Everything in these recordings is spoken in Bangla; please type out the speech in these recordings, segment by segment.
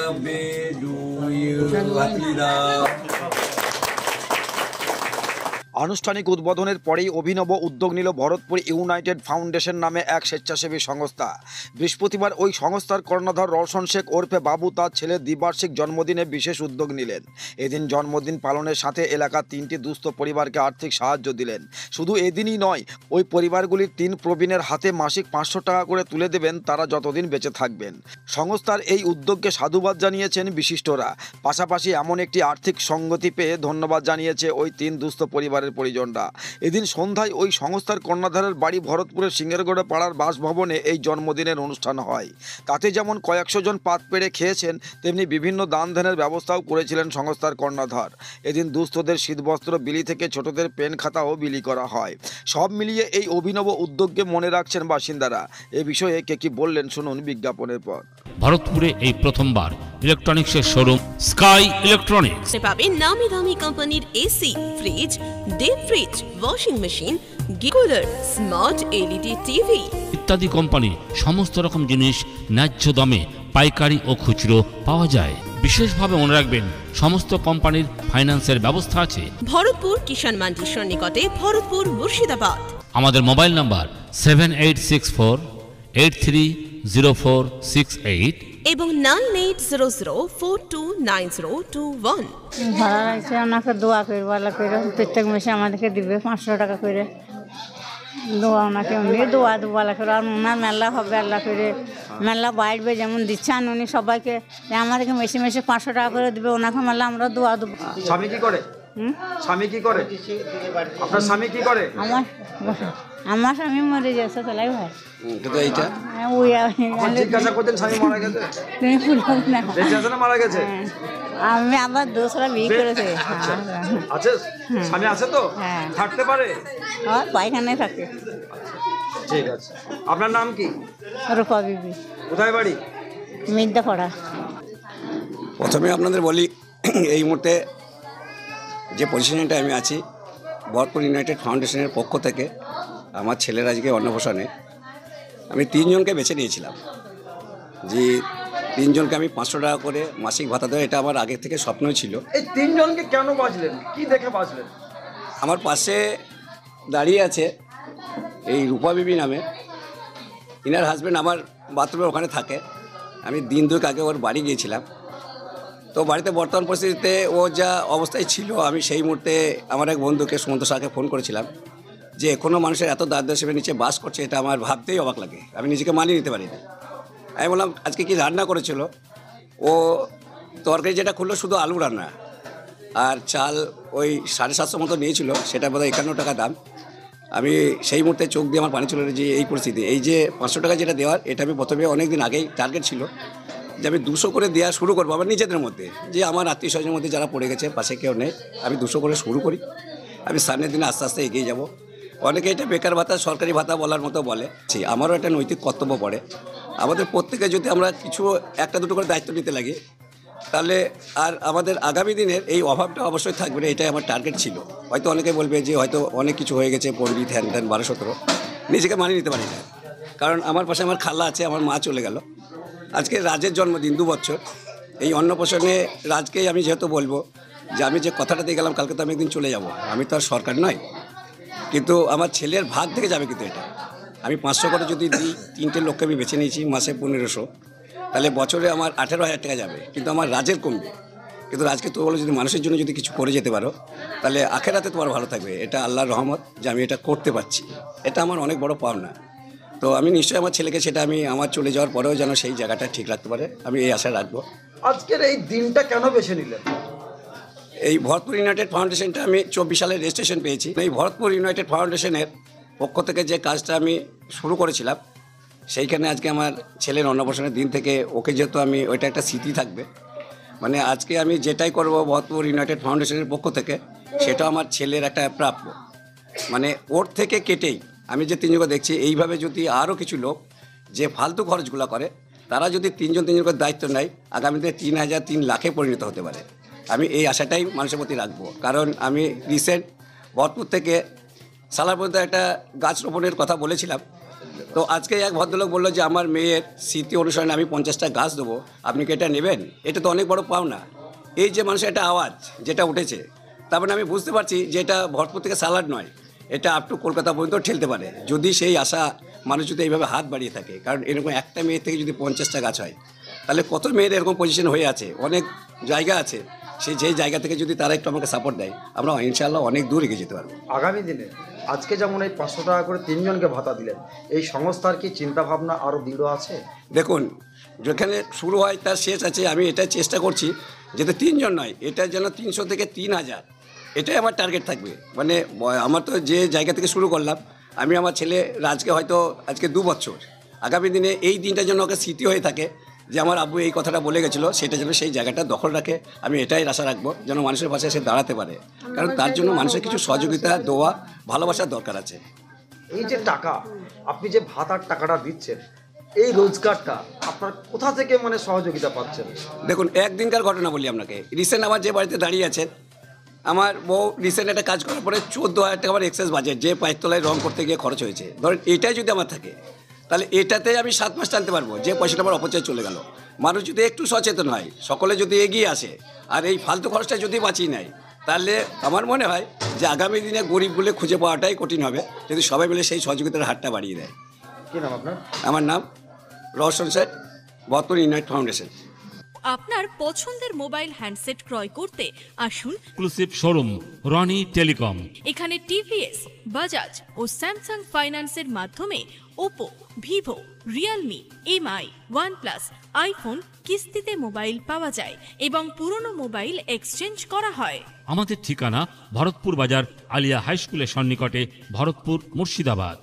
birthday to you. Happy আনুষ্ঠানিক উদ্বোধনের পরেই অভিনব উদ্যোগ নিল ভরতপুর ইউনাইটেড ফাউন্ডেশন নামে এক স্বেচ্ছাসেবী সংস্থা। বৃহস্পতিবার ওই সংস্থার কর্ণধার রওশন শেখ ওরফে বাবু তার ছেলের দ্বিবার্ষিক জন্মদিনে বিশেষ উদ্যোগ নিলেন। এদিন জন্মদিন পালনের সাথে এলাকার 3টি দুস্থ পরিবারকে আর্থিক সাহায্য দিলেন। শুধু এদিনই নয়, ওই পরিবারগুলির 3 প্রবীণের হাতে মাসিক 500 টাকা করে তুলে দেবেন তারা যতদিন বেঁচে থাকবেন। সংস্থার এই উদ্যোগকে সাধুবাদ জানিয়েছেন বিশিষ্টরা। পাশাপাশি এমন একটি আর্থিক সঙ্গতি পেয়ে ধন্যবাদ জানিয়েছে ওই 3 দুস্থ পরিবারের পরিজনরা। এদিন সন্ধ্যায় ওই সংস্থার কর্ণধারের বাড়ি ভরতপুরের সিঙ্গেরগড়ে পাড়ার বাসভবনে এই জন্মদিনের অনুষ্ঠান হয়। তাতে যেমন কয়েকশো জন পাত পেড়ে খেয়েছেন, তেমনি বিভিন্ন দান ধ্যানের ব্যবস্থাও করেছিলেন সংস্থার কর্ণধার। এদিন দুস্থদের শীতবস্ত্র বিলি থেকে ছোটদের পেন খাতাও বিলি করা হয়। সব মিলিয়ে এই অভিনব উদ্যোগকে মনে রাখছেন বাসিন্দারা। এ বিষয়ে কে কি বললেন শুনুন বিজ্ঞাপনের পর। ভারতপুরে এই প্রথমবার ইলেকট্রনিক্সের শোরুম স্কাই ইলেকট্রনিক্স পাবেন নামি দামি কোম্পানির AC, fridge, deep fridge, washing machine, cooler, smart LED TV ইত্যাদি কোম্পানি সমস্ত রকম জিনিস ন্যায্য দামে পাইকারি ও খুচরো পাওয়া যায়। বিশেষভাবে মনে রাখবেন সমস্ত কোম্পানির ফাইন্যান্সের ব্যবস্থা আছে। ভরতপুর কিষাণ মান্ডির সন্নিকটে, ভরতপুর, মুর্শিদাবাদ। আমাদের মোবাইল নাম্বার 7864830468 এবং 9800429021। ভালো লাগছে, ওনাকে দোয়া করে ভালো করে প্রত্যেক মাসে আমাদেরকে দিবে 500 টাকা করে। দোয়া ওনাকে উনি দোয়া ভালো করে, আর ওনার মেলা হবে আল্লাহ করে, মেলা বাড়বে যেমন দিচ্ছেন উনি সবাইকে, আমাদেরকে মেসে মেসে 500 টাকা করে দিবে। ওনাকে মেলা আমরা দোয়া দেবো। স্বামী কি করে? স্বামী কি করে? আপনার স্বামী কি করে? আমার স্বামী মরে গেছে, তাই ভাই। কিন্তু এইটা ওই জিজ্ঞাসা করতেন স্বামী মারা গেছে? তুমি ভুলো না, বেঁচে আছে না মারা গেছে? আমি আবার দোসরা বিয়ে করেছে। আছে স্বামী আছে তো? হ্যাঁ। থাকতে পারে? আর পায়খানায় থাকে। ঠিক আছে। আপনার নাম কি? রূপা বিবি। কোথায় বাড়ি? মির্জাপাড়া। প্রথমে আপনাদের বলি, এই মুহূর্তে যে পজিশনটা আমি আছি, ভরতপুর ইউনাইটেড ফাউন্ডেশনের পক্ষ থেকে আমার ছেলের আজকে অন্নপ্রাশনে আমি 3 জনকে বেছে নিয়েছিলাম যে 3 জনকে আমি 500 টাকা করে মাসিক ভাতা দেওয়া। এটা আমার আগে থেকে স্বপ্নই ছিল। এই 3 জনকে কেন বাঁচলেন? কি দেখে বাঁচলেন? আমার পাশে দাঁড়িয়ে আছে এই রূপা বিবি নামে, ইনার হাজব্যান্ড আমার বাথরুমের ওখানে থাকে। আমি দিন 2 আগে ওর বাড়ি গিয়েছিলাম। তো বাড়িতে বর্তমান পরিস্থিতিতে ও যা অবস্থায় ছিল, আমি সেই মুহূর্তে আমার এক বন্ধুকে সুমন্ত শাহকে ফোন করেছিলাম যে কোনো মানুষের এত দারিদ্র্যের নিচে বাস করছে, এটা আমার ভাবতেই অবাক লাগে, আমি নিজেকে মানিয়ে নিতে পারি না। আমি বললাম আজকে কি রান্না করেছিল? ও তরকারি যেটা খুললো শুধু আলু রান্না, আর চাল ওই 750 মতো নিয়েছিল, সেটা বোধহয় 51 টাকা দাম। আমি সেই মুহূর্তে চোখ দিয়ে আমার পানি চলে যে এই পরিস্থিতি, এই যে 500 টাকা যেটা দেওয়ার, এটা আমি প্রথমে অনেক দিন আগেই টার্গেট ছিল যে আমি 200 করে দেওয়া শুরু করবো আমার নিজেদের মধ্যে, যে আমার আত্মীয় স্বজনের মধ্যে যারা পড়ে গেছে, পাশে কেউ নেই, আমি 200 করে শুরু করি। আমি সামনের দিনে আস্তে আস্তে এগিয়ে যাব। অনেকে এটা বেকার ভাতা, সরকারি ভাতা বলার মতো বলে, আমারও একটা নৈতিক কর্তব্য পড়ে। আমাদের প্রত্যেকে যদি আমরা কিছু 1-2 করে দায়িত্ব নিতে লাগি, তাহলে আর আমাদের আগামী দিনের এই অভাবটা অবশ্যই থাকবে না। এটাই আমার টার্গেট ছিল। হয়তো অনেকে বলবে যে হয়তো অনেক কিছু হয়ে গেছে, পড়বি ধ্যান 12-17, নিজেকে মানিয়ে নিতে পারি না। কারণ আমার পাশে আমার খালা আছে, আমার মা চলে গেল। আজকে রাজের জন্মদিন, 2 বছর। এই অন্নপ্রাশনে রাজকেই আমি যেহেতু বলবো যে আমি যে কথাটা দিয়ে গেলাম, কালকে তো আমি একদিন চলে যাব, আমি তো আর সরকার নয়, কিন্তু আমার ছেলের ভাগ থেকে যাবে। কিন্তু এটা আমি 500 করে যদি দিই, 3টে লোককে আমি বেছে নিয়েছি, মাসে 1500, তাহলে বছরে আমার 18,000 টাকা যাবে, কিন্তু আমার রাজের কমবে। কিন্তু রাজকে তো বলো যদি মানুষের জন্য যদি কিছু করে যেতে পারো, তাহলে আখেরাতে তোমার ভালো থাকবে। এটা আল্লাহর রহমত যে আমি এটা করতে পারছি, এটা আমার অনেক বড় পাওনা। তো আমি নিশ্চয়ই আমার ছেলেকে সেটা আমি আমার চলে যাওয়ার পরেও যেন সেই জায়গাটা ঠিক রাখতে পারে, আমি এই আশা রাখবো। আজকের এই দিনটা কেন বেছে নিলেন? এই ভরতপুর ইউনাইটেড ফাউন্ডেশনটা আমি 24 সালে রেজিস্ট্রেশন পেয়েছি। এই ভরতপুর ইউনাইটেড ফাউন্ডেশনের পক্ষ থেকে যে কাজটা আমি শুরু করেছিলাম, সেইখানে আজকে আমার ছেলের অন্নপ্রাশনের দিন থেকে ওকে যেহেতু আমি ওইটা একটা স্মৃতি থাকবে, মানে আজকে আমি যেটাই করব ভরতপুর ইউনাইটেড ফাউন্ডেশনের পক্ষ থেকে, সেটা আমার ছেলের একটা প্রাপ্য। মানে ওর থেকে কেটেই আমি যে 3 জনকে দেখছি, এইভাবে যদি আরও কিছু লোক যে ফালতু খরচগুলো করে, তারা যদি 3 জন করে দায়িত্ব নেয়, আগামীতে 3 লাখে পরিণত হতে পারে। আমি এই আশাটাই মানুষের প্রতি রাখবো। কারণ আমি রিসেন্ট ভরতপুর থেকে সালার পর্যন্ত একটা গাছ রোপণের কথা বলেছিলাম, তো আজকে এক ভদ্রলোক বললো যে আমার মেয়ের স্মৃতি অনুসরণে আমি 50টা গাছ দেবো, আপনি কি এটা নেবেন? এটা তো অনেক বড় পাওনা। এই যে মানুষের একটা আওয়াজ যেটা উঠেছে, তার মানে আমি বুঝতে পারছি যে এটা ভরতপুর থেকে সালাড নয়, এটা আপ টু কলকাতা পর্যন্ত ঠেলতে পারে যদি সেই আশা মানুষ যদি এইভাবে হাত বাড়িয়ে থাকে। কারণ এরকম একটা মেয়ের থেকে যদি 50টা গাছ হয়, তাহলে কত মেয়ের এরকম পজিশন হয়ে আছে, অনেক জায়গা আছে, সেই যেই জায়গা থেকে যদি তারা একটু আমাকে সাপোর্ট দেয়, আমরা ইনশাআল্লাহ অনেক দূর এগিয়ে যেতে পারবো। আগামী দিনে আজকে যেমন এই 500 টাকা করে 3 জনকে ভাতা দিলেন, এই সংস্থার কি চিন্তাভাবনা আরও দৃঢ় আছে? দেখুন, যেখানে শুরু হয় তার শেষ আছে। আমি এটা চেষ্টা করছি যাতে 3 জন নয়, এটা যেন 300 থেকে 3000, এটাই আমার টার্গেট থাকবে। মানে আমার তো যে জায়গা থেকে শুরু করলাম, আমি আমার ছেলে রাজকে হয়তো আজকে 2 বছর, আগামী দিনে এই দিনটা যেন ওকে স্মৃতি হয়ে থাকে যে আমার আব্বু এই কথাটা বলে গেছিলো, সেটা যেন সেই জায়গাটা দখল রাখে। আমি এটাই আশা রাখবো যেন মানুষের পাশে এসে দাঁড়াতে পারে, কারণ তার জন্য মানুষের কিছু সহযোগিতা, দোয়া, ভালোবাসার দরকার আছে। এই যে টাকা, আপনি যে ভাতার টাকাটা দিচ্ছেন, এই রোজগারটা আপনার কোথা থেকে মানে সহযোগিতা পাচ্ছেন? দেখুন, একদিনকার ঘটনা বলি আপনাকে। রিসেন্ট আমার যে বাড়িতে দাঁড়িয়ে আছেন, আমার বউ রিসেন্ট একটা কাজ করার পরে 14,000 টাকা আমার এক্সেস বাজেট, যে পায়ের তলায় রং করতে গিয়ে খরচ হয়েছে। ধরেন এটাই যদি আমার থাকে, তাহলে এটাতে আমি 7 মাস টানতে পারবো, যে পয়সাটা আমার অপচয় চলে গেল। মানুষ যদি একটু সচেতন হয়, সকলে যদি এগিয়ে আসে, আর এই ফালতু খরচটা যদি বাঁচিয়ে নেয়, তাহলে আমার মনে হয় যে আগামী দিনে গরিবগুলো খুঁজে পাওয়াটাই কঠিন হবে, যদি সবাই মিলে সেই সহযোগিতার হাতটা বাড়িয়ে দেয়। কি নাম আপনার? আমার নাম রওশন শেখ, ভরতপুর ইউনাইটেড ফাউন্ডেশন। আপনার পছন্দের মোবাইল হ্যান্ডসেট ক্রয় করতে আসুন এক্সক্লুসিভ শোরুম রনি টেলিকম। এখানে টিভিএস, বাজাজ ও স্যামসাং ফাইন্যান্সের মাধ্যমে Oppo, Vivo, Realme, MI, OnePlus, iPhone কিস্তিতে মোবাইল পাওয়া যায় এবং পুরনো মোবাইল এক্সচেঞ্জ করা হয়। আমাদের ঠিকানা ভরতপুর বাজার আলিয়া হাই স্কুলের সন্নিকটে, ভরতপুর, মুর্শিদাবাদ।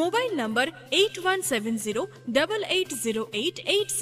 মোবাইল নম্বর 8170880880।